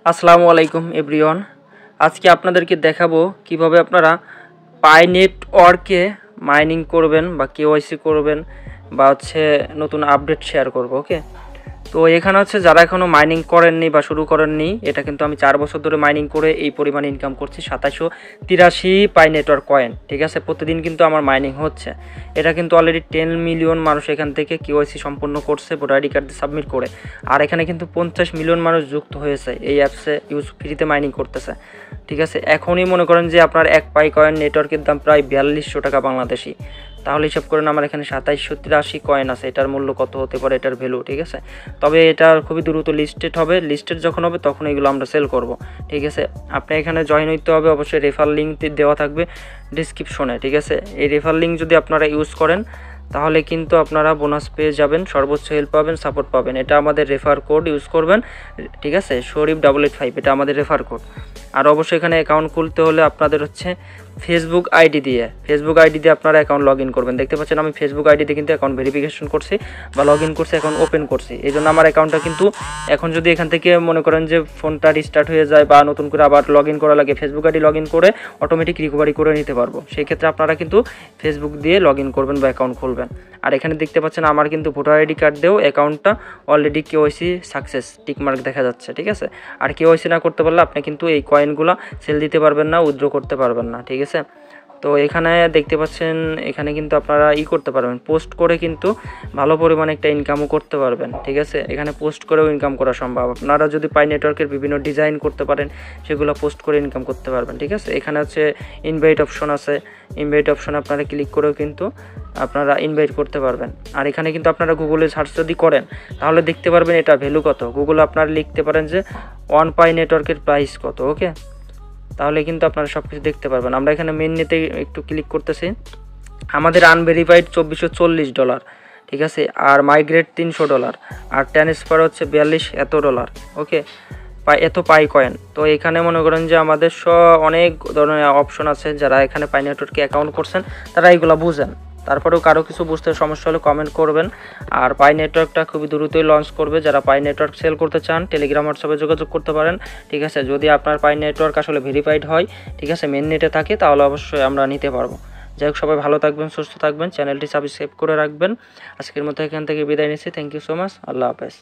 আসসালামু আলাইকুম এভরিওয়ান। আজকে আপনাদেরকে দেখাবো কিভাবে আপনারা পাই নেটওয়ার্কে মাইনিং করবেন বা কেওয়াইসি করবেন বা নতুন আপডেট শেয়ার করব। ওকে, তো এখানে যারা এখনও মাইনিং করেননি বা শুরু করেননি, এটা কিন্তু আমি 4 বছর ধরে মাইনিং করে এই পরিমাণ ইনকাম করছি, 2783 পাই নেটওয়ার্ক কয়েন। ঠিক আছে, প্রতিদিন কিন্তু আমার মাইনিং হচ্ছে। এটা কিন্তু অলরেডি 10 মিলিয়ন মানুষ এখান থেকে কেওয়াইসি সম্পন্ন করছে ভোটার আইডি কার্ড সাবমিট করে। আর এখানে কিন্তু 50 মিলিয়ন মানুষ যুক্ত হয়েছে এই অ্যাপসে, ফ্রিতে মাইনিং করতেছে। ঠিক আছে, এখনই মনে করেন যে আপনার এক পাই কয়েন নেটওয়ার্কের দাম প্রায় 4200 টাকা বাংলাদেশি। তাহলে হিসাব করেন আমার এখানে 2783 কয়েন আছে, এটার মূল্য কত হতে পারে, এটার ভ্যালু। ঠিক আছে, তবে এটা খুবই দ্রুত লিস্টেড হবে। লিস্টেড যখন হবে তখন এগুলো আমরা সেল করব। ঠিক আছে, আপনি এখানে জয়েন হইতে হবে, অবশ্যই রেফার লিঙ্ক দেওয়া থাকবে ডিসক্রিপশনে। ঠিক আছে, এই রেফার লিঙ্ক যদি আপনারা ইউজ করেন তাহলে কিন্তু আপনারা বোনাস পেয়ে যাবেন, সর্বোচ্চ হেল্প পাবেন, সাপোর্ট পাবেন। এটা আমাদের রেফার কোড ইউজ করবেন। ঠিক আছে, শরীফ 885 এটা আমাদের রেফার কোড। আর অবশ্যই এখানে অ্যাকাউন্ট খুলতে হলে আপনাদের ফেসবুক আইডি দিয়ে আপনারা অ্যাকাউন্ট লগ ইন করবেন। দেখতে পাচ্ছেন আমি ফেসবুক আইডিতে কিন্তু অ্যাকাউন্ট ভেরিফিকেশন করছি বা লগ ইন করছি, অ্যাকাউন্ট ওপেন করছি। এই জন্য আমার অ্যাকাউন্টটা কিন্তু এখন যদি এখান থেকে মনে করেন যে ফোনটা রিস্টার্ট হয়ে যায় বা নতুন করে আবার লগ ইন করা লাগে, ফেসবুক আইডি লগ ইন করে অটোমেটিক রিকভারি করে নিতে পারবো। সেই ক্ষেত্রে আপনারা কিন্তু ফেসবুক দিয়ে লগ ইন করবেন বা অ্যাকাউন্ট খুলবেন। আর এখানে দেখতে পাচ্ছেন আমার কিন্তু ভোটার আইডি কার্ড দিয়েও অ্যাকাউন্টটা অলরেডি কেওয়াইসি সাকসেস টিকমার্ক দেখা যাচ্ছে। ঠিক আছে, আর কেওয়াইসি না করতে পারলে আপনি কিন্তু এই কয়েনগুলো সেল দিতে পারবেন না, উইথড্র করতে পারবেন না। ঠিক আছে, তো এখানে দেখতে পাচ্ছেন এখানে কিন্তু আপনারা করতে পারবেন, পোস্ট করে কিন্তু ভালো পরিমাণে একটা ইনকামও করতে পারবেন। ঠিক আছে, এখানে পোস্ট করেও ইনকাম করা সম্ভব। আপনারা যদি পাই নেটওয়ার্কের বিভিন্ন ডিজাইন করতে পারেন, সেগুলো পোস্ট করে ইনকাম করতে পারবেন। ঠিক আছে, এখানে ইনভাইট অপশন আছে, ইনভাইট অপশনে আপনারা ক্লিক করেও কিন্তু আপনারা ইনভাইট করতে পারবেন। আর এখানে কিন্তু আপনারা গুগলে সার্চ যদি করেন তাহলে দেখতে পারবেন এটা ভ্যালু কত। গুগলে আপনারা লিখতে পারেন যে 1 পাই নেটওয়ার্কের প্রাইস কত। ওকে, তাহলে কিন্তু আপনারা সব কিছু দেখতে পারবেন। আমরা এখানে মেন নিতে একটু ক্লিক করতেছি। আমাদের আনভেরিফাইড $2440। ঠিক আছে, আর মাইগ্রেট $300, আর ট্রান্সফার $42 এত ডলার। ওকে, এত পাই কয়েন। তো এখানে মনে করেন যে আমাদের অনেক ধরনের অপশন আছে। যারা এখানে পাই নেটওয়ার্কে অ্যাকাউন্ট করছেন তারা এইগুলো বুঝেন। তারপরেও কারো কিছু বুঝতে সমস্যা হলে কমেন্ট করবেন। আর পাই নেটওয়ার্কটা খুবই দ্রুতই লঞ্চ করবে। যারা পাই নেটওয়ার্ক সেল করতে চান টেলিগ্রাম হোয়াটসঅ্যাপে যোগাযোগ করতে পারেন। ঠিক আছে, যদি আপনার পাই নেটওয়ার্ক আসলে ভেরিফাইড হয়, ঠিক আছে, মেন নেটে থাকে, তাহলে অবশ্যই আমরা নিতে পারবো। যাই হোক, সবাই ভালো থাকবেন, সুস্থ থাকবেন, চ্যানেলটি সাবস্ক্রাইব করে রাখবেন। আজকের মতো এখান থেকে বিদায় নিচ্ছি। Thank you so much. আল্লাহ হাফেজ।